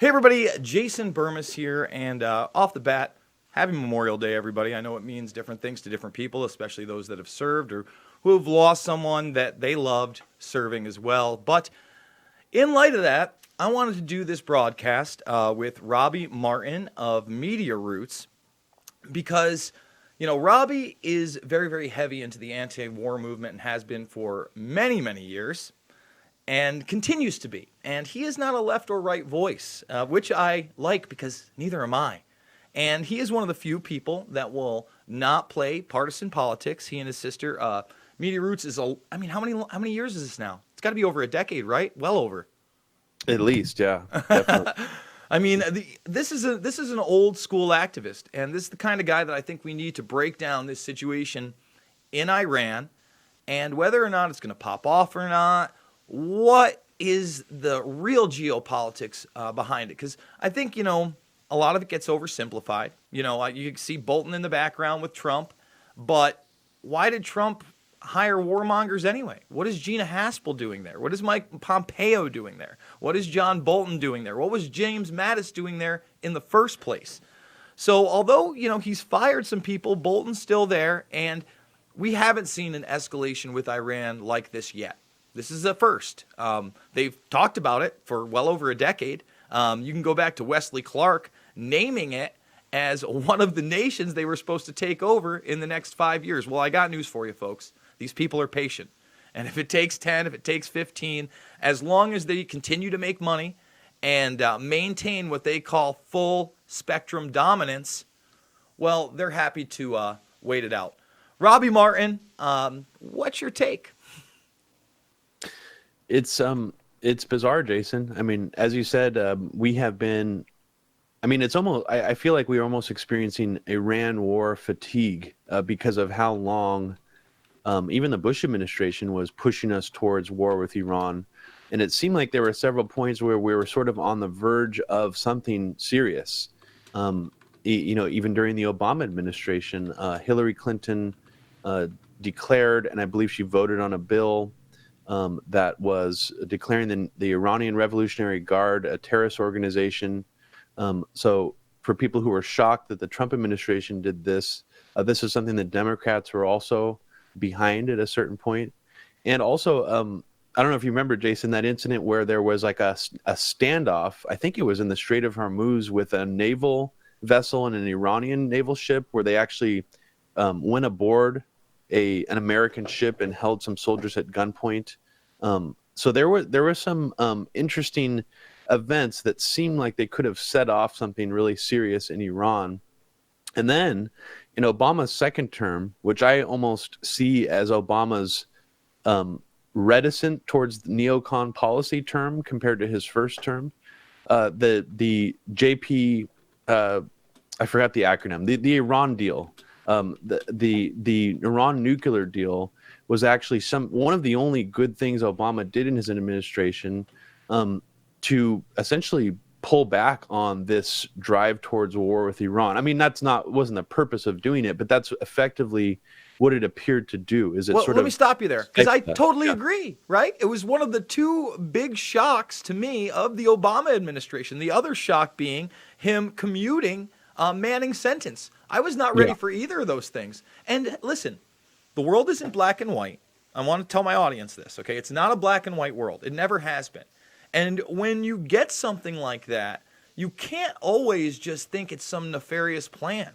Hey everybody, Jason Burmis here, and off the bat, happy Memorial Day, everybody. I know it means different things to different people, especially those that have served or who have lost someone that they loved serving as well. But in light of that, I wanted to do this broadcast with Robbie Martin of Media Roots because, Robbie is very, very heavy into the anti-war movement and has been for many, many years, and continues to be. And he is not a left or right voice, which I like because neither am I. And he is one of the few people that will not play partisan politics. He and his sister, Media Roots is, how many years is this now? It's got to be over a decade, right? Well over. At least, yeah, definitely. This is an old school activist, and this is the kind of guy that I think we need to break down this situation in Iran, and whether or not it's going to pop off or not. What is the real geopolitics behind it? Because I think, a lot of it gets oversimplified. You see Bolton in the background with Trump, but why did Trump hire warmongers anyway? What is Gina Haspel doing there? What is Mike Pompeo doing there? What is John Bolton doing there? What was James Mattis doing there in the first place? So although, he's fired some people, Bolton's still there, and we haven't seen an escalation with Iran like this yet. This is a first. They've talked about it for well over a decade. You can go back to Wesley Clark naming it as one of the nations they were supposed to take over in the next 5 years. Well, I got news for you, folks. These people are patient. And if it takes 10, if it takes 15, as long as they continue to make money and maintain what they call full spectrum dominance, well, they're happy to wait it out. Robbie Martin, what's your take? It's bizarre, Jason. I mean, as you said, we have been. I mean, it's almost. I feel like we are almost experiencing Iran war fatigue because of how long, even the Bush administration was pushing us towards war with Iran, and it seemed like there were several points where we were sort of on the verge of something serious. Even during the Obama administration, Hillary Clinton declared, and I believe she voted on a bill. That was declaring the Iranian Revolutionary Guard a terrorist organization. So for people who are shocked that the Trump administration did this, this is something that Democrats were also behind at a certain point. And also, I don't know if you remember, Jason, that incident where there was like a standoff. I think it was in the Strait of Hormuz with a naval vessel and an Iranian naval ship where they actually went aboard an American ship and held some soldiers at gunpoint. So there were some interesting events that seemed like they could have set off something really serious in Iran. And then in Obama's second term, which I almost see as Obama's reticent towards the neocon policy term compared to his first term, the JP, I forgot the acronym, the Iran deal. The Iran nuclear deal was actually one of the only good things Obama did in his administration to essentially pull back on this drive towards war with Iran. I mean, wasn't the purpose of doing it, but that's effectively what it appeared to do. Let me stop you there, because I totally agree, right? It was one of the two big shocks to me of the Obama administration. The other shock being him commuting Manning's sentence. I was not ready for either of those things. And listen, the world isn't black and white. I want to tell my audience this, okay? It's not a black and white world. It never has been. And when you get something like that, you can't always just think it's some nefarious plan.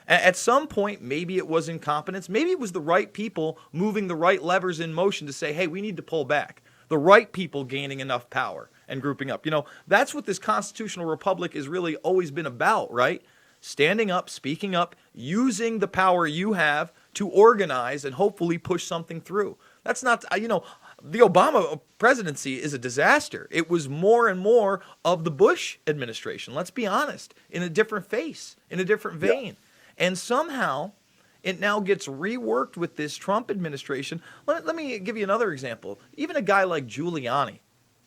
At some point, maybe it was incompetence. Maybe it was the right people moving the right levers in motion to say, hey, we need to pull back. The right people gaining enough power and grouping up. That's what this constitutional republic has really always been about, right? Standing up, speaking up, using the power you have to organize and hopefully push something through. That's not, the Obama presidency is a disaster. It was more and more of the Bush administration, let's be honest, in a different face, in a different vein. Yeah. And somehow it now gets reworked with this Trump administration. Let me give you another example. Even a guy like Giuliani,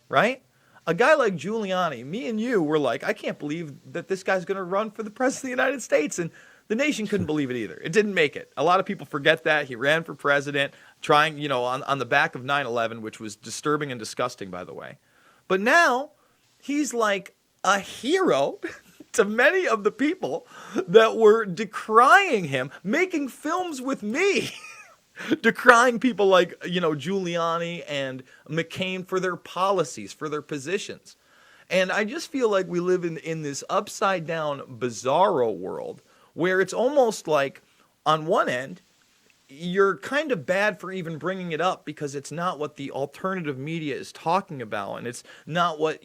right? A guy like Giuliani, me and you were like, I can't believe that this guy's going to run for the president of the United States. And the nation couldn't believe it either. It didn't make it. A lot of people forget that. He ran for president trying, on the back of 9/11, which was disturbing and disgusting, by the way. But now he's like a hero to many of the people that were decrying him, making films with me, decrying people like, Giuliani and McCain for their policies, for their positions. And I just feel like we live in this upside down, bizarro world where it's almost like, on one end, you're kind of bad for even bringing it up because it's not what the alternative media is talking about, and it's not what,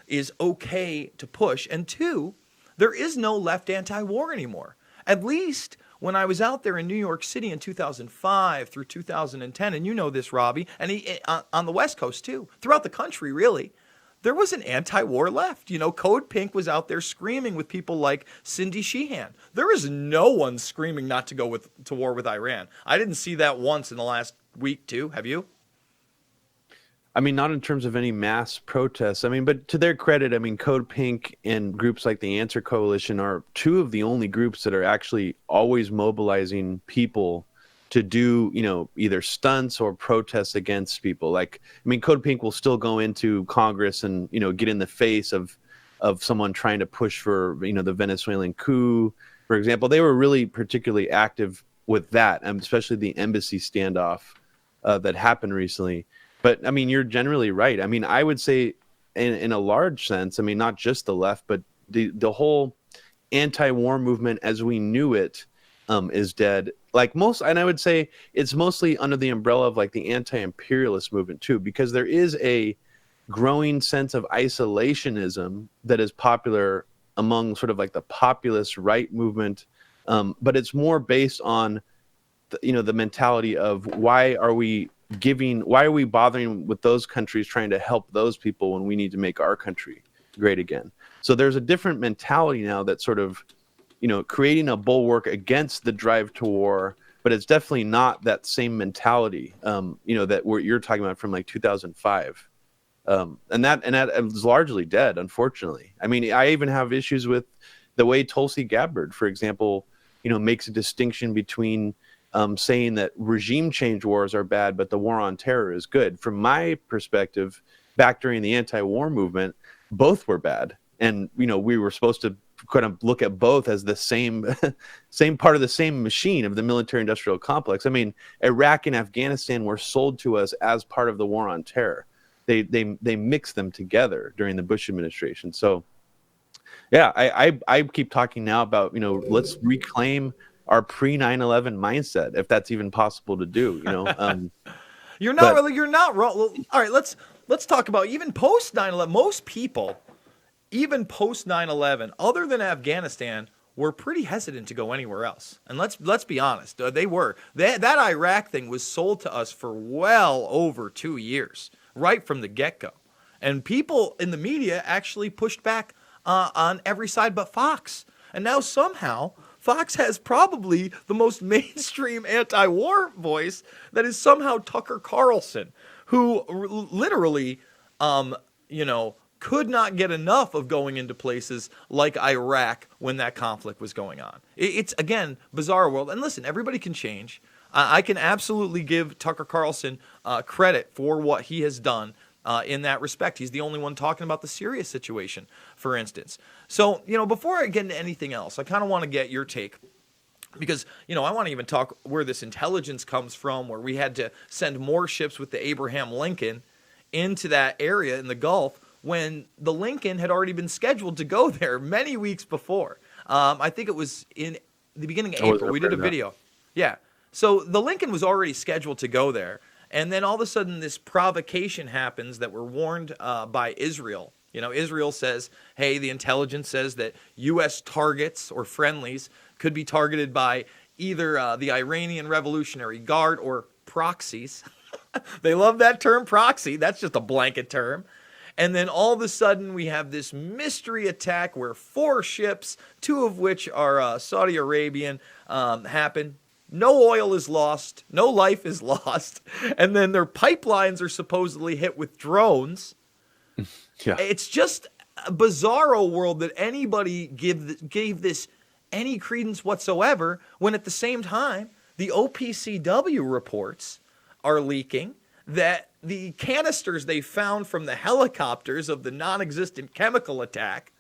is okay to push. And two, there is no left anti-war anymore. At least when I was out there in New York City in 2005 through 2010, and you know this, Robbie, and on the West Coast too, throughout the country, really, there was an anti-war left. Code Pink was out there screaming with people like Cindy Sheehan. There is no one screaming not to go to war with Iran. I didn't see that once in the last week, too. Have you? I mean, not in terms of any mass protests. I mean, but to their credit, I mean, Code Pink and groups like the Answer Coalition are two of the only groups that are actually always mobilizing people to do, either stunts or protests against people. Like, I mean, Code Pink will still go into Congress and, get in the face of someone trying to push for, the Venezuelan coup, for example. They were really particularly active with that, especially the embassy standoff that happened recently. But I mean, you're generally right. I mean, I would say in a large sense, I mean, not just the left, but the whole anti-war movement as we knew it is dead. Like and I would say it's mostly under the umbrella of like the anti-imperialist movement too, because there is a growing sense of isolationism that is popular among sort of like the populist right movement. But it's more based on, the mentality of why are we bothering with those countries trying to help those people when we need to make our country great again? So there's a different mentality now that sort of, creating a bulwark against the drive to war, but it's definitely not that same mentality, that you're talking about from like 2005. And that is largely dead, unfortunately. I mean, I even have issues with the way Tulsi Gabbard, for example, makes a distinction between saying that regime change wars are bad, but the war on terror is good. From my perspective, back during the anti-war movement, both were bad. And, we were supposed to kind of look at both as the same part of the same machine of the military industrial complex. I mean, Iraq and Afghanistan were sold to us as part of the war on terror. They mixed them together during the Bush administration. So yeah, I keep talking now about, let's reclaim our pre 9/11 mindset, if that's even possible to do, You're not wrong. Well, all right, let's talk about even post 9/11. Most people, even post 9/11, other than Afghanistan, were pretty hesitant to go anywhere else. And let's be honest, they were. That Iraq thing was sold to us for well over 2 years, right from the get-go. And people in the media actually pushed back on every side but Fox. And now somehow Fox has probably the most mainstream anti-war voice that is somehow Tucker Carlson, who literally, could not get enough of going into places like Iraq when that conflict was going on. It's, again, bizarre world. And listen, everybody can change. I can absolutely give Tucker Carlson credit for what he has done in that respect. He's the only one talking about the Syria situation, for instance. So, before I get into anything else, I kind of want to get your take. Because, I want to even talk where this intelligence comes from, where we had to send more ships with the Abraham Lincoln into that area in the Gulf when the Lincoln had already been scheduled to go there many weeks before. I think it was in the beginning of April. We did a video. Yeah. So the Lincoln was already scheduled to go there. And then all of a sudden this provocation happens that we're warned by Israel. Israel says, hey, the intelligence says that U.S. targets or friendlies could be targeted by either the Iranian Revolutionary Guard or proxies. They love that term, proxy. That's just a blanket term. And then all of a sudden we have this mystery attack where 4 ships, 2 of which are Saudi Arabian, happen. No oil is lost. No life is lost. And then their pipelines are supposedly hit with drones. Yeah. It's just a bizarro world that anybody gave this any credence whatsoever, when at the same time, the OPCW reports are leaking that the canisters they found from the helicopters of the non-existent chemical attack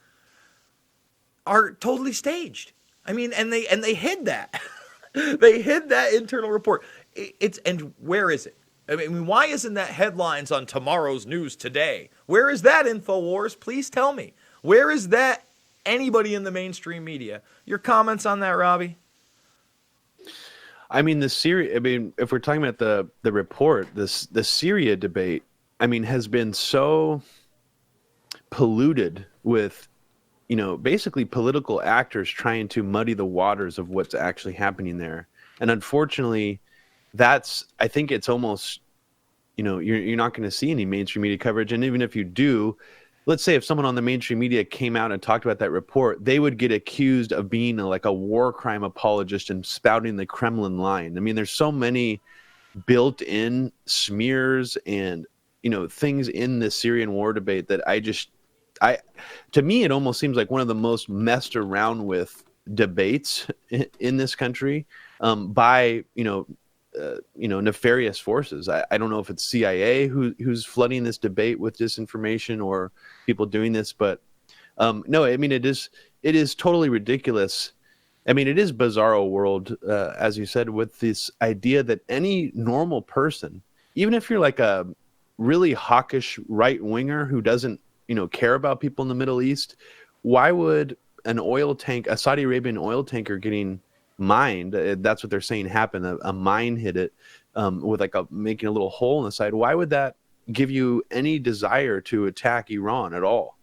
are totally staged. I mean, and they hid that. They hid that internal report. And where is it? I mean, why isn't that headlines on tomorrow's news today? Where is that, InfoWars? Please tell me. Where is that? Anybody in the mainstream media? Your comments on that, Robbie? I mean, if we're talking about the report, the Syria debate, I mean, has been so polluted with, basically political actors trying to muddy the waters of what's actually happening there. And unfortunately, I think it's almost, you're not going to see any mainstream media coverage. And even if you do, let's say if someone on the mainstream media came out and talked about that report, they would get accused of being like a war crime apologist and spouting the Kremlin line. I mean, there's so many built-in smears and, things in the Syrian war debate that to me, it almost seems like one of the most messed around with debates in this country by, nefarious forces. I don't know if it's CIA who's flooding this debate with disinformation or people doing this, but no, I mean, it is totally ridiculous. I mean, it is bizarro world, as you said, with this idea that any normal person, even if you're like a really hawkish right winger who doesn't, care about people in the Middle East, why would a Saudi Arabian oil tanker getting mined, that's what they're saying happened, a mine hit it with making a little hole in the side, why would that give you any desire to attack Iran at all?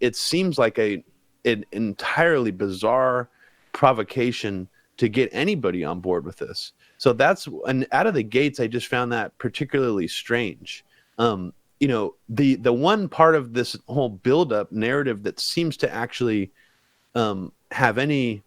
It seems like an entirely bizarre provocation to get anybody on board with this. So and out of the gates, I just found that particularly strange. The one part of this whole buildup narrative that seems to actually have any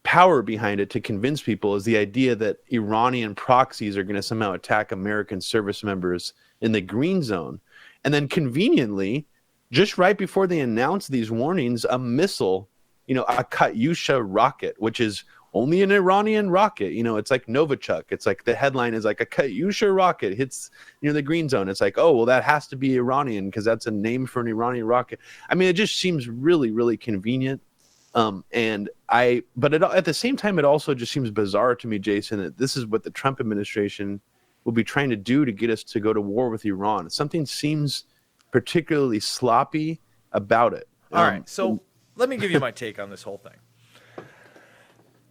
power behind it to convince people is the idea that Iranian proxies are going to somehow attack American service members in the green zone. And then conveniently, just right before they announced these warnings, a missile, a Katyusha rocket, which is only an Iranian rocket, it's like Novichok. It's like the headline is like a Katyusha rocket hits the green zone. It's like, oh, well, that has to be Iranian because that's a name for an Iranian rocket. I mean, it just seems really, really convenient. But at the same time, it also just seems bizarre to me, Jason, that this is what the Trump administration will be trying to do to get us to go to war with Iran. Something seems particularly sloppy about it. All right, so let me give you my take on this whole thing.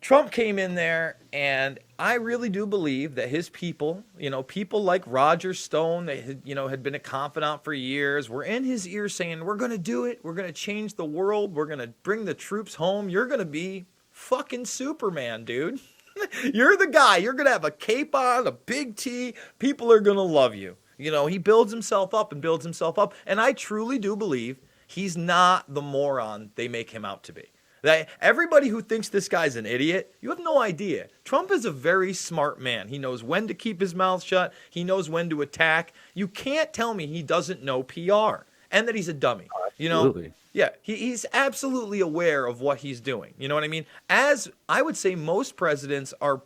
Trump came in there, and I really do believe that his people, people like Roger Stone, that had been a confidant for years, were in his ear saying, we're going to do it. We're going to change the world. We're going to bring the troops home. You're going to be fucking Superman, dude. You're the guy. You're going to have a cape on, a big T. People are going to love you. He builds himself up and builds himself up. And I truly do believe he's not the moron they make him out to be. That everybody who thinks this guy's an idiot, you have no idea. Trump is a very smart man. He knows when to keep his mouth shut. He knows when to attack. You can't tell me he doesn't know PR and that he's a dummy. Absolutely. Yeah, he's absolutely aware of what he's doing. You know what I mean? As I would say, most presidents are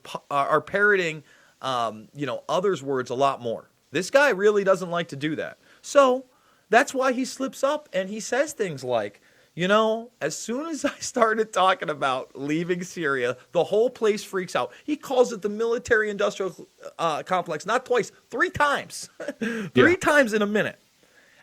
parroting, others' words a lot more. This guy really doesn't like to do that. So that's why he slips up and he says things like, as soon as I started talking about leaving Syria, the whole place freaks out. He calls it the military-industrial complex, not twice, 3 times. Three times in a minute.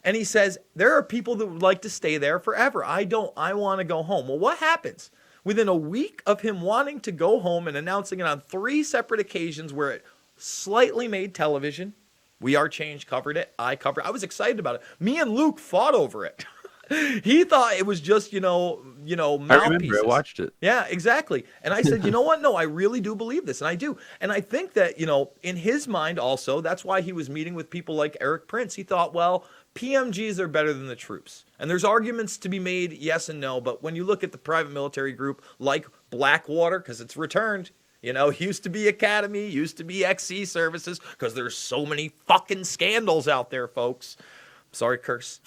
And he says, there are people that would like to stay there forever. I don't. I want to go home. Well, what happens? Within a week of him wanting to go home and announcing it on 3 separate occasions where it slightly made television, We Are Change covered it. I covered it. I was excited about it. Me and Luke fought over it. He thought it was just, mouthpieces. I remember. I watched it. Yeah, exactly. And I said, you know what? No, I really do believe this. And I do. And I think that, in his mind also, that's why he was meeting with people like Eric Prince. He thought, well, PMGs are better than the troops. And there's arguments to be made, yes and no. But when you look at the private military group like Blackwater, because it's returned, used to be Academy, used to be XC Services, because there's so many fucking scandals out there, folks. Sorry, curse.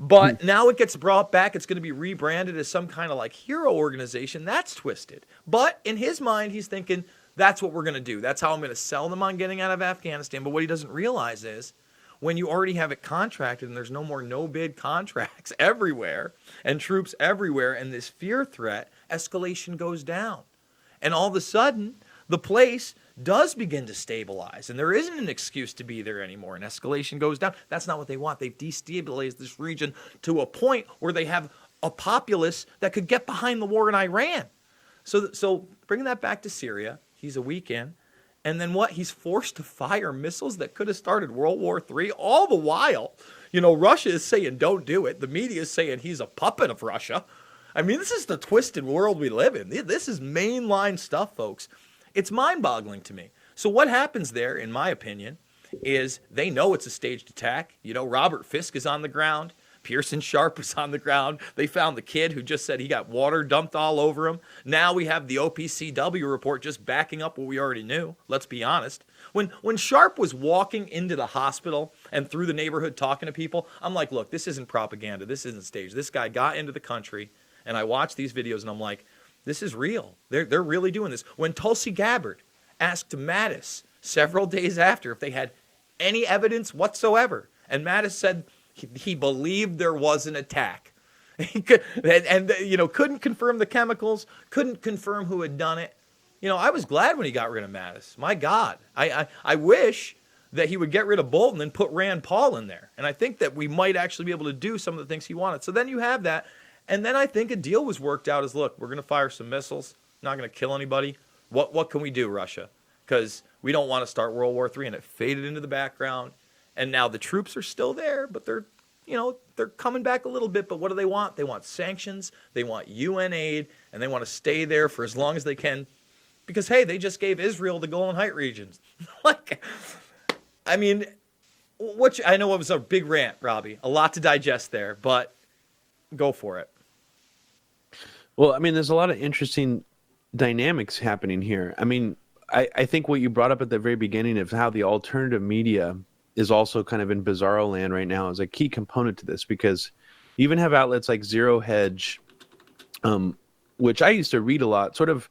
But now it gets brought back. It's going to be rebranded as some kind of like hero organization. That's twisted. But in his mind, he's thinking, that's what we're going to do. That's how I'm going to sell them on getting out of Afghanistan. But what he doesn't realize is when you already have it contracted and there's no more no-bid contracts everywhere and troops everywhere and this fear threat, escalation goes down. And all of a sudden, the place does begin to stabilize, and there isn't an excuse to be there anymore, and escalation goes down. That's not what they want. They've destabilized this region to a point where they have a populace that could get behind the war in Iran. So bringing that back to Syria, he's a week in, and then what? He's forced to fire missiles that could have started World War III, all the while, Russia is saying don't do it. The media is saying he's a puppet of Russia. I mean, this is the twisted world we live in. This is mainline stuff, folks. It's mind-boggling to me. So what happens there, in my opinion, is they know it's a staged attack. Robert Fisk is on the ground. Pearson Sharp is on the ground. They found the kid who just said he got water dumped all over him. Now we have the OPCW report just backing up what we already knew. Let's be honest. When Sharp was walking into the hospital and through the neighborhood talking to people, I'm like, look, this isn't propaganda. This isn't staged. This guy got into the country, and I watched these videos, and I'm like, this is real. They're really doing this. When Tulsi Gabbard asked Mattis several days after if they had any evidence whatsoever, and Mattis said he believed there was an attack. He couldn't confirm the chemicals, couldn't confirm who had done it. I was glad when he got rid of Mattis. My God, I wish that he would get rid of Bolton and put Rand Paul in there. And I think that we might actually be able to do some of the things he wanted. So then you have that. And then I think a deal was worked out as, look, we're going to fire some missiles, not going to kill anybody. What can we do, Russia? Because we don't want to start World War III. And it faded into the background. And now the troops are still there, but they're coming back a little bit. But what do they want? They want sanctions. They want UN aid. And they want to stay there for as long as they can. Because, hey, they just gave Israel the Golan Heights regions. I know it was a big rant, Robbie. A lot to digest there, but go for it. Well, I mean, there's a lot of interesting dynamics happening here. I mean, I think what you brought up at the very beginning of how the alternative media is also kind of in bizarro land right now is a key component to this, because you even have outlets like Zero Hedge, which I used to read a lot, sort of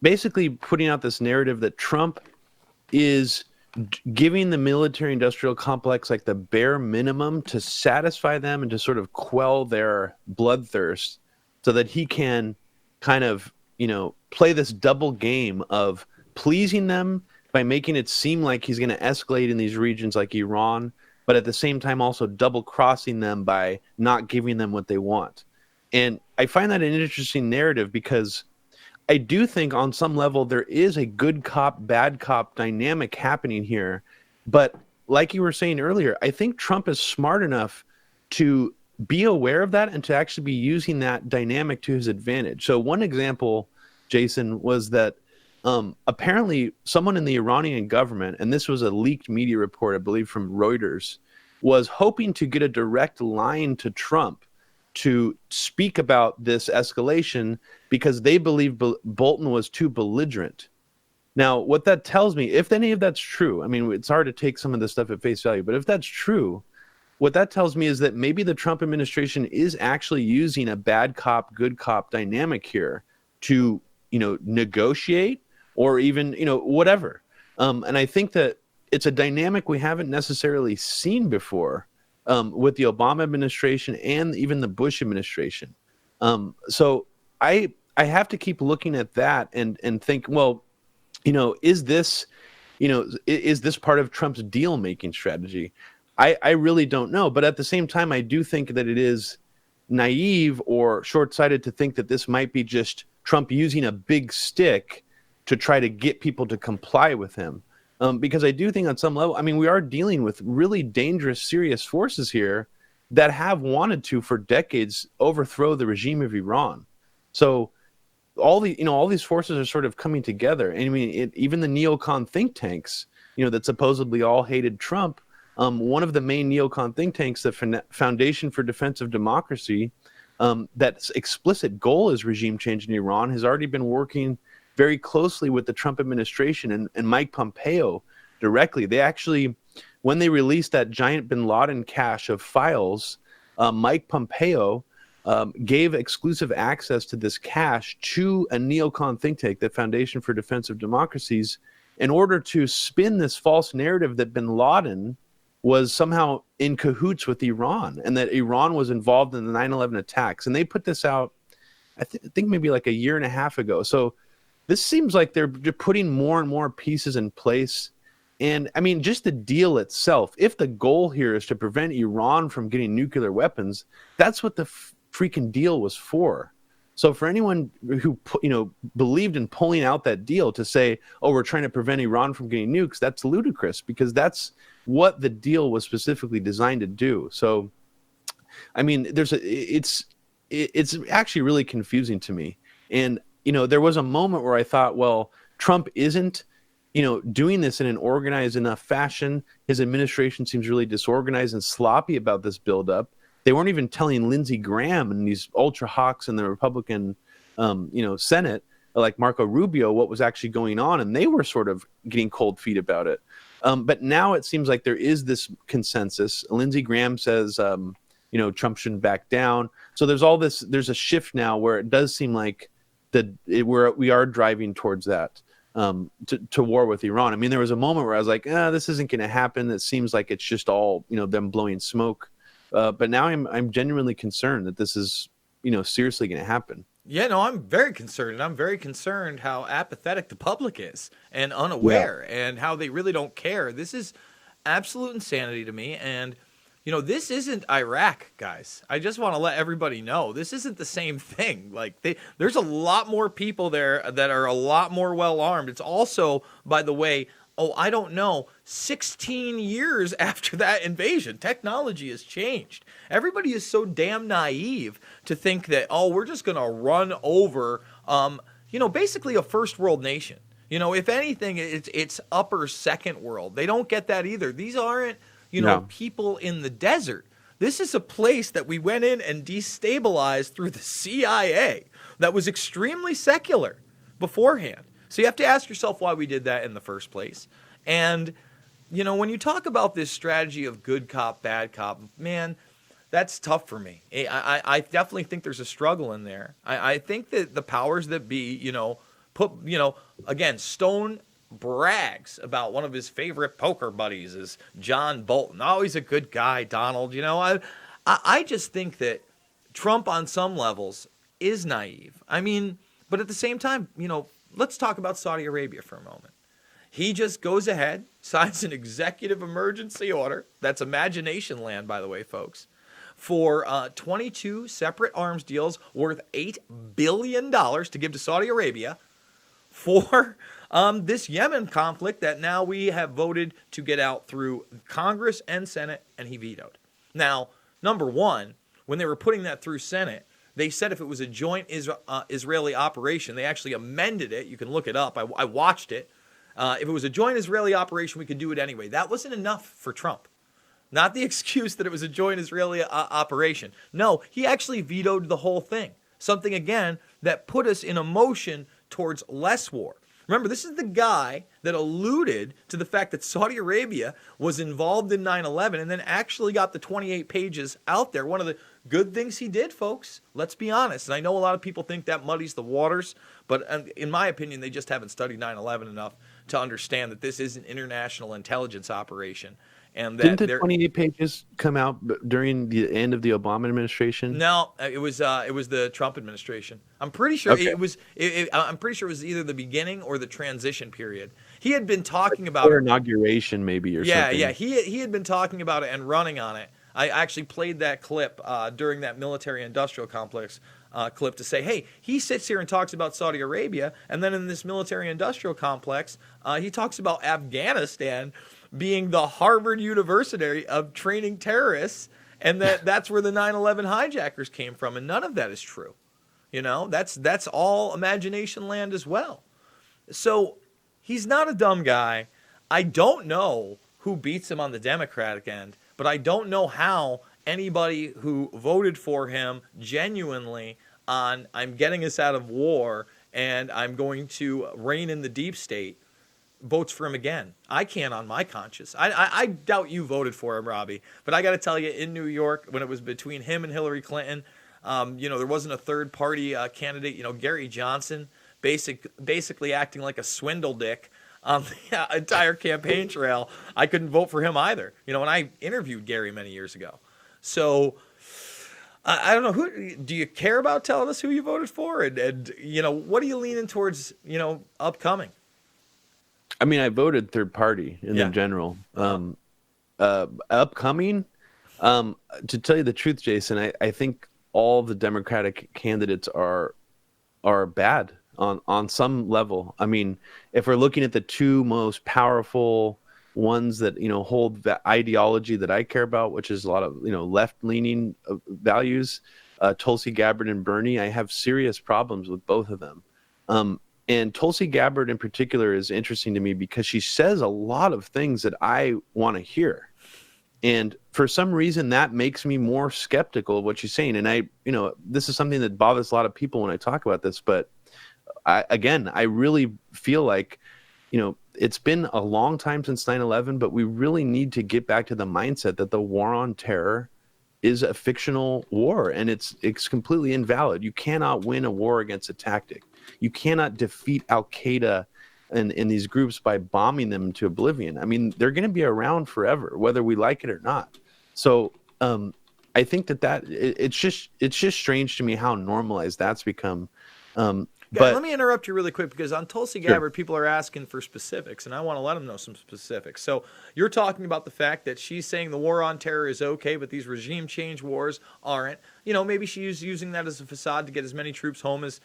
basically putting out this narrative that Trump is giving the military-industrial complex like the bare minimum to satisfy them and to sort of quell their bloodthirst so that he can kind of, play this double game of pleasing them by making it seem like he's going to escalate in these regions like Iran, but at the same time also double-crossing them by not giving them what they want. And I find that an interesting narrative because I do think on some level there is a good cop, bad cop dynamic happening here. But like you were saying earlier, I think Trump is smart enough to be aware of that and to actually be using that dynamic to his advantage. So one example, Jason, was that apparently someone in the Iranian government, and this was a leaked media report, I believe from Reuters, was hoping to get a direct line to Trump to speak about this escalation because they believe Bolton was too belligerent. Now, what that tells me, if any of that's true, I mean, it's hard to take some of this stuff at face value, but if that's true, what that tells me is that maybe the Trump administration is actually using a bad cop, good cop dynamic here to, negotiate or even, whatever. And I think that it's a dynamic we haven't necessarily seen before with the Obama administration and even the Bush administration. So I have to keep looking at that and think, well, is this part of Trump's deal-making strategy? I really don't know. But at the same time, I do think that it is naive or short-sighted to think that this might be just Trump using a big stick to try to get people to comply with him. Because I do think on some level, I mean, we are dealing with really dangerous, serious forces here that have wanted to, for decades, overthrow the regime of Iran. So all these forces are sort of coming together. And I mean, even the neocon think tanks, that supposedly all hated Trump. One of the main neocon think tanks, the Foundation for Defense of Democracy, that's explicit goal is regime change in Iran, has already been working very closely with the Trump administration and Mike Pompeo directly. They actually, when they released that giant bin Laden cache of files, Mike Pompeo gave exclusive access to this cache to a neocon think tank, the Foundation for Defense of Democracies, in order to spin this false narrative that bin Laden was somehow in cahoots with Iran, and that Iran was involved in the 9/11 attacks. And they put this out, I think maybe like a year and a half ago. So this seems like they're putting more and more pieces in place. And I mean, just the deal itself, if the goal here is to prevent Iran from getting nuclear weapons, that's what the freaking deal was for. So for anyone who, believed in pulling out that deal to say, oh, we're trying to prevent Iran from getting nukes, that's ludicrous, because that's what the deal was specifically designed to do. So, I mean, it's actually really confusing to me. And, there was a moment where I thought, well, Trump isn't, doing this in an organized enough fashion. His administration seems really disorganized and sloppy about this buildup. They weren't even telling Lindsey Graham and these ultra hawks in the Republican, Senate, like Marco Rubio, what was actually going on, and they were sort of getting cold feet about it. But now it seems like there is this consensus. Lindsey Graham says, Trump shouldn't back down. So there's all this. There's a shift now where it does seem like we are driving towards that. To war with Iran. I mean, there was a moment where I was like, this isn't going to happen. It seems like it's just all, them blowing smoke. But now I'm genuinely concerned that this is, seriously going to happen. Yeah, no, I'm very concerned. I'm very concerned how apathetic the public is and unaware and how they really don't care. This is absolute insanity to me. And, this isn't Iraq, guys. I just want to let everybody know this isn't the same thing. Like there's a lot more people there that are a lot more well armed. It's also, by the way, 16 years after that invasion, technology has changed. Everybody is so damn naive to think that, we're just going to run over, basically a first world nation. If anything, it's upper second world. They don't get that either. These aren't, people in the desert. This is a place that we went in and destabilized through the CIA that was extremely secular beforehand. So you have to ask yourself why we did that in the first place. And, when you talk about this strategy of good cop, bad cop, man, that's tough for me. I definitely think there's a struggle in there. I think that the powers that be, again, Stone brags about one of his favorite poker buddies is John Bolton. Oh, he's a good guy, Donald. I just think that Trump on some levels is naive. I mean, but at the same time, let's talk about Saudi Arabia for a moment. He just goes ahead, signs an executive emergency order. That's imagination land, by the way, folks, for 22 separate arms deals worth $8 billion to give to Saudi Arabia for this Yemen conflict that now we have voted to get out through Congress and Senate, and he vetoed. Now, number one, when they were putting that through Senate, they said if it was a joint Israeli operation, they actually amended it. You can look it up. I watched it. If it was a joint Israeli operation, we could do it anyway. That wasn't enough for Trump. Not the excuse that it was a joint Israeli operation. No, he actually vetoed the whole thing. Something, again, that put us in a motion towards less war. Remember, this is the guy that alluded to the fact that Saudi Arabia was involved in 9/11 and then actually got the 28 pages out there. One of the good things he did, folks, let's be honest. And I know a lot of people think that muddies the waters, but in my opinion, they just haven't studied 9/11 enough to understand that this is an international intelligence operation. And that didn't the 28 pages come out during the end of the Obama administration? No, it was the Trump administration. I'm pretty sure it was. I'm pretty sure it was either the beginning or the transition period. He had been talking about or inauguration, maybe, or something. Yeah. He had been talking about it and running on it. I actually played that clip during that military-industrial complex clip to say, hey, he sits here and talks about Saudi Arabia, and then in this military-industrial complex, he talks about Afghanistan being the Harvard University of training terrorists, and that's where the 9/11 hijackers came from, and none of that is true. That's all imagination land as well. So he's not a dumb guy. I don't know who beats him on the Democratic end, but I don't know how anybody who voted for him genuinely on I'm getting us out of war and I'm going to reign in the deep state votes for him again. I can't on my conscience. I doubt you voted for him, Robbie. But I got to tell you, in New York, when it was between him and Hillary Clinton, there wasn't a third party candidate. Gary Johnson basically acting like a swindle dick on the entire campaign trail, I couldn't vote for him either. And I interviewed Gary many years ago. So I don't know, who do you care about telling us who you voted for, and what are you leaning towards, upcoming? I mean, I voted third party in the general. Upcoming, to tell you the truth, Jason, I think all the Democratic candidates are bad on some level. I mean, if we're looking at the two most powerful ones that hold the ideology that I care about, which is a lot of left-leaning values, Tulsi Gabbard and Bernie, I have serious problems with both of them. And Tulsi Gabbard in particular is interesting to me because she says a lot of things that I want to hear. And for some reason, that makes me more skeptical of what she's saying. And this is something that bothers a lot of people when I talk about this. But I really feel like, it's been a long time since 9/11, but we really need to get back to the mindset that the war on terror is a fictional war, and it's completely invalid. You cannot win a war against a tactic. You cannot defeat Al-Qaeda and these groups by bombing them to oblivion. I mean, they're going to be around forever, whether we like it or not. So I think that it's just strange to me how normalized that's become. But let me interrupt you really quick, because on Tulsi Gabbard, people are asking for specifics, and I want to let them know some specifics. So you're talking about the fact that she's saying the war on terror is okay, but these regime change wars aren't. Maybe she's using that as a facade to get as many troops home as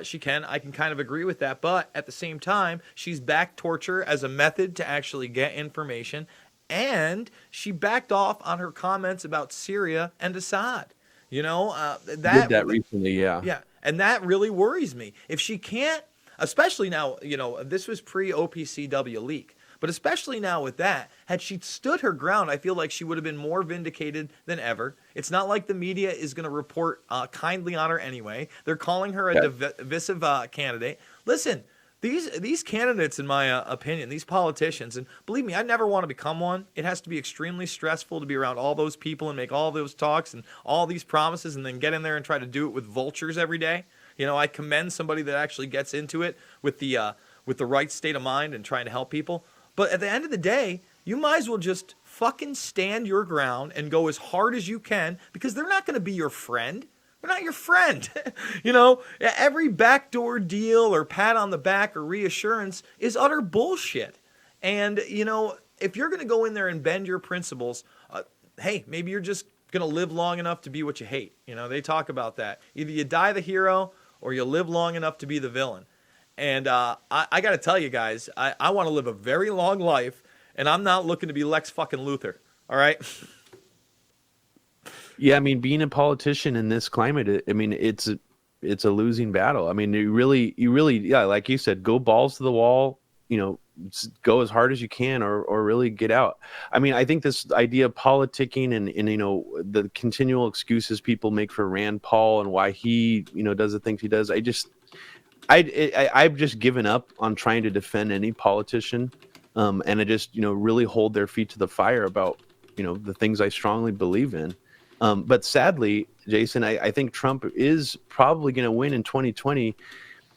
she can. I can kind of agree with that. But at the same time, she's backed torture as a method to actually get information. And she backed off on her comments about Syria and Assad. Did that recently, yeah. Yeah. And that really worries me. If she can't, especially now, this was pre-OPCW leak, but especially now with that, had she stood her ground, I feel like she would have been more vindicated than ever. It's not like the media is going to report kindly on her anyway. They're calling her a divisive candidate. Listen, these candidates, in my opinion, these politicians, and believe me, I never want to become one. It has to be extremely stressful to be around all those people and make all those talks and all these promises and then get in there and try to do it with vultures every day. I commend somebody that actually gets into it with the right state of mind and trying to help people. But at the end of the day, you might as well just fucking stand your ground and go as hard as you can, because they're not going to be your friend. They're not your friend. Every backdoor deal or pat on the back or reassurance is utter bullshit. And, if you're going to go in there and bend your principles, hey, maybe you're just going to live long enough to be what you hate. They talk about that. Either you die the hero or you live long enough to be the villain. And I got to tell you guys, I want to live a very long life, and I'm not looking to be Lex fucking Luthor. All right? Yeah, I mean, being a politician in this climate, I mean, it's a losing battle. I mean, you really, yeah, like you said, go balls to the wall, go as hard as you can, or really get out. I mean, I think this idea of politicking and the continual excuses people make for Rand Paul and why he, does the things he does, I've just given up on trying to defend any politician, and I just, really hold their feet to the fire about, the things I strongly believe in. But sadly, Jason, I think Trump is probably going to win in 2020.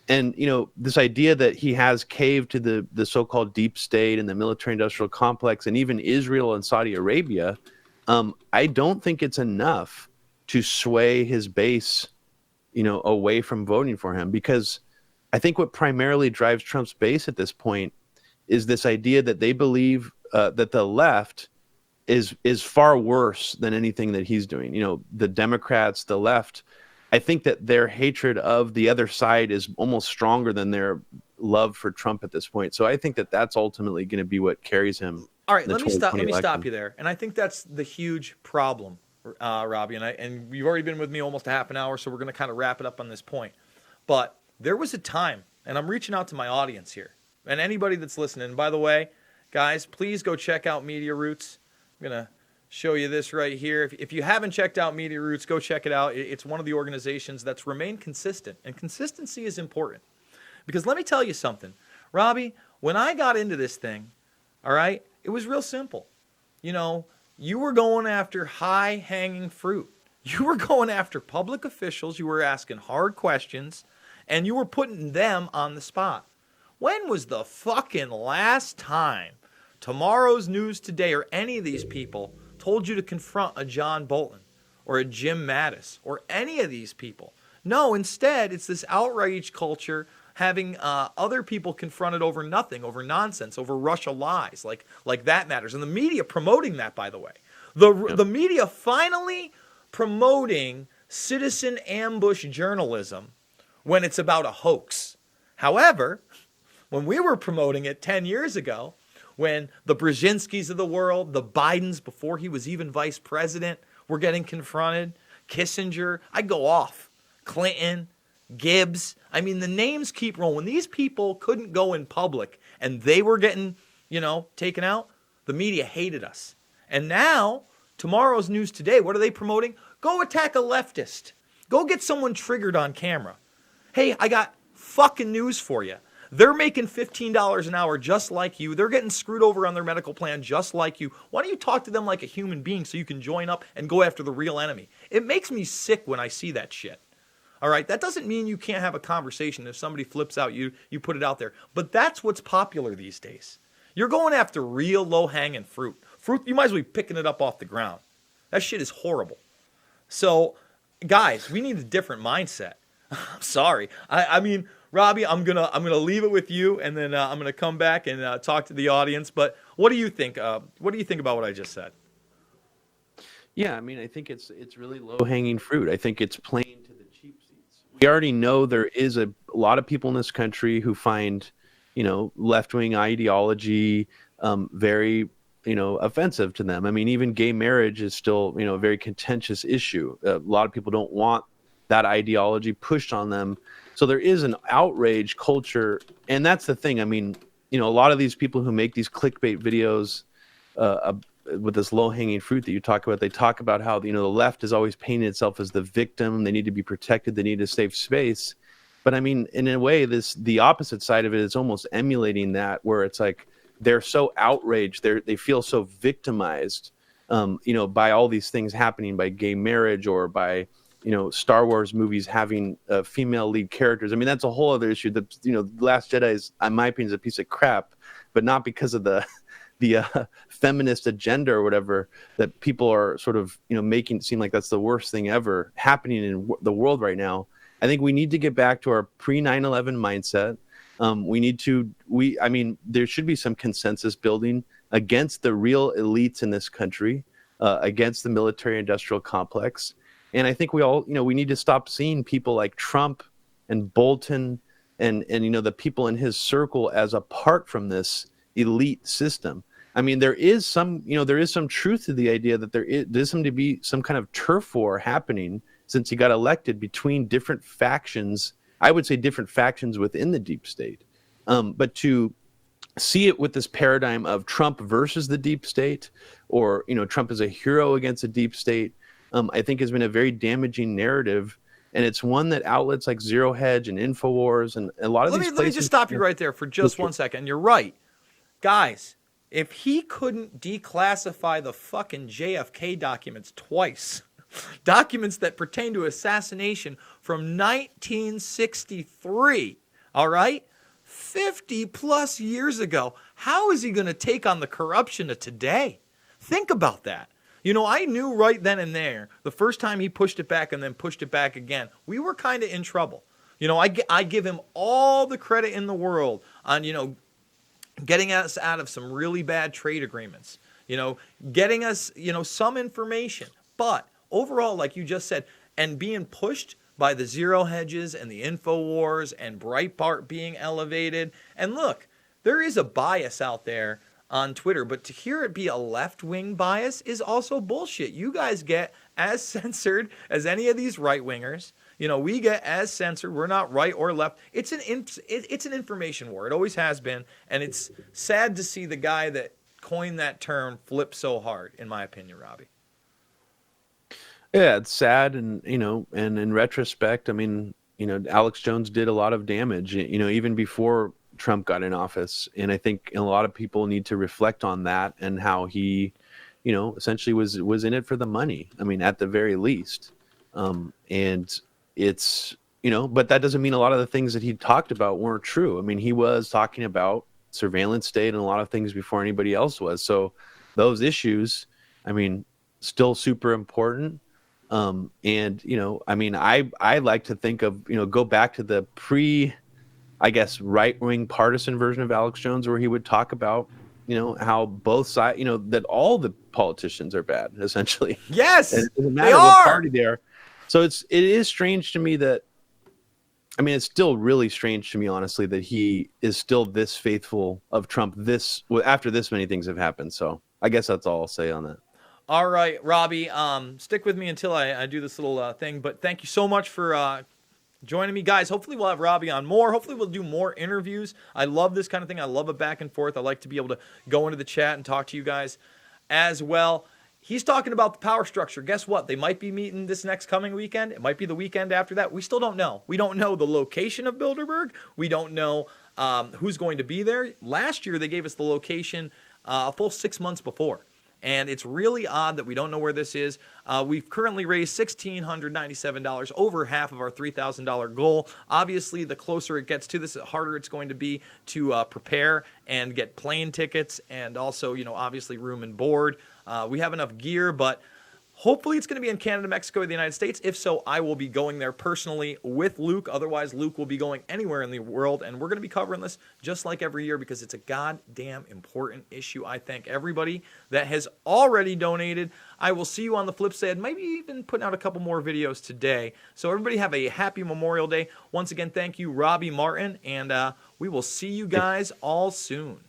And, this idea that he has caved to the so-called deep state and the military-industrial complex and even Israel and Saudi Arabia, I don't think it's enough to sway his base, away from voting for him. Because I think what primarily drives Trump's base at this point is this idea that they believe that the left is far worse than anything that he's doing. The Democrats, the left, I think that their hatred of the other side is almost stronger than their love for Trump at this point. So I think that that's ultimately going to be what carries him. All right, let me stop you there. And I think that's the huge problem, Robbie. And you've already been with me almost a half an hour, so we're going to kind of wrap it up on this point. But there was a time, and I'm reaching out to my audience here, and anybody that's listening. And by the way, guys, please go check out Media Roots. I'm going to show you this right here. If you haven't checked out Media Roots, go check it out. It's one of the organizations that's remained consistent, and consistency is important. Because let me tell you something, Robbie, when I got into this thing, all right, it was real simple. You were going after high-hanging fruit. You were going after public officials. You were asking hard questions, and you were putting them on the spot. When was the fucking last time Tomorrow's News Today or any of these people told you to confront a John Bolton or a Jim Mattis or any of these people? No, instead, it's this outrage culture having other people confronted over nothing, over nonsense, over Russia lies, like that matters. And the media promoting that, by the way. The media finally promoting citizen ambush journalism when it's about a hoax. However, when we were promoting it 10 years ago, when the Brzezinskis of the world, the Bidens before he was even vice president, were getting confronted, Kissinger, I go off, Clinton, Gibbs. I mean, the names keep rolling. When these people couldn't go in public and they were getting, taken out, the media hated us. And now, Tomorrow's News Today, what are they promoting? Go attack a leftist. Go get someone triggered on camera. Hey, I got fucking news for you. They're making $15 an hour just like you. They're getting screwed over on their medical plan just like you. Why don't you talk to them like a human being so you can join up and go after the real enemy? It makes me sick when I see that shit. All right, that doesn't mean you can't have a conversation. If somebody flips out you put it out there. But that's what's popular these days. You're going after real low-hanging fruit. Fruit, you might as well be picking it up off the ground. That shit is horrible. So, guys, we need a different mindset. I'm sorry. I mean, Robbie, I'm gonna leave it with you, and then I'm gonna come back and talk to the audience. But what do you think? What do you think about what I just said? Yeah, I mean, I think it's really low-hanging fruit. I think it's playing to the cheap seats. We already know there is a lot of people in this country who find, left-wing ideology very, offensive to them. I mean, even gay marriage is still, a very contentious issue. A lot of people don't want that ideology pushed on them. So there is an outrage culture. And that's the thing. I mean, a lot of these people who make these clickbait videos with this low-hanging fruit that you talk about, they talk about how, the left is always painting itself as the victim. They need to be protected. They need a safe space. But I mean, in a way, the opposite side of it is almost emulating that, where it's like they're so outraged, they feel so victimized, by all these things happening, by gay marriage or by, Star Wars movies having female lead characters. I mean, that's a whole other issue. Last Jedi is, in my opinion, is a piece of crap, but not because of the feminist agenda or whatever that people are sort of, making it seem like that's the worst thing ever happening in the world right now. I think we need to get back to our pre-9/11 mindset. There should be some consensus building against the real elites in this country, against the military-industrial complex. And I think we all, we need to stop seeing people like Trump and Bolton and the people in his circle as apart from this elite system. I mean, there is some truth to the idea that there's some to be some kind of turf war happening since he got elected between different factions. I would say different factions within the deep state. But to see it with this paradigm of Trump versus the deep state, or, Trump is a hero against the deep state, I think has been a very damaging narrative. And it's one that outlets like Zero Hedge and InfoWars and a lot of these places... Let me just stop you right there for just 1 second. You're right. Guys, if he couldn't declassify the fucking JFK documents twice, documents that pertain to assassination from 1963, all right? 50 plus years ago. How is he going to take on the corruption of today? Think about that. I knew right then and there, the first time he pushed it back and then pushed it back again, we were kind of in trouble. I give him all the credit in the world on, getting us out of some really bad trade agreements, getting us, some information. But overall, like you just said, and being pushed by the Zero Hedges and the InfoWars and Breitbart being elevated. And look, there is a bias out there on Twitter, but to hear it be a left-wing bias is also bullshit. You guys get as censored as any of these right-wingers. We get as censored. We're not right or left. It's an information war. It always has been, and it's sad to see the guy that coined that term flip so hard, in my opinion, Robbie. Yeah, it's sad, and and in retrospect, I mean, Alex Jones did a lot of damage, even before Trump got in office, and I think a lot of people need to reflect on that and how he, essentially was in it for the money. I mean, at the very least, and it's but that doesn't mean a lot of the things that he talked about weren't true. I mean, he was talking about surveillance state and a lot of things before anybody else was. So those issues, I mean, still super important. And, I mean, I like to think of, go back to the I guess, right-wing partisan version of Alex Jones, where he would talk about, how both sides, that all the politicians are bad, essentially. Yes, and it doesn't they matter what are. party they are. So it is strange to me that, I mean, it's still really strange to me, honestly, that he is still this faithful of Trump after this many things have happened. So I guess that's all I'll say on that. All right, Robbie, stick with me until I do this little thing. But thank you so much for joining me, guys. Hopefully we'll have Robbie on more. Hopefully we'll do more interviews. I love this kind of thing. I love a back and forth. I like to be able to go into the chat and talk to you guys as well. He's talking about the power structure. Guess what? They might be meeting this next coming weekend. It might be the weekend after that. We still don't know. We don't know the location of Bilderberg. We don't know who's going to be there. Last year, they gave us the location a full 6 months before. And it's really odd that we don't know where this is. We've currently raised $1,697, over half of our $3,000 goal. Obviously, the closer it gets to this, the harder it's going to be to prepare and get plane tickets and also, obviously room and board. We have enough gear, but hopefully it's going to be in Canada, Mexico, or the United States. If so, I will be going there personally with Luke. Otherwise, Luke will be going anywhere in the world, and we're going to be covering this just like every year because it's a goddamn important issue. I thank everybody that has already donated. I will see you on the flip side, maybe even putting out a couple more videos today. So everybody have a happy Memorial Day. Once again, thank you, Robbie Martin, and we will see you guys all soon.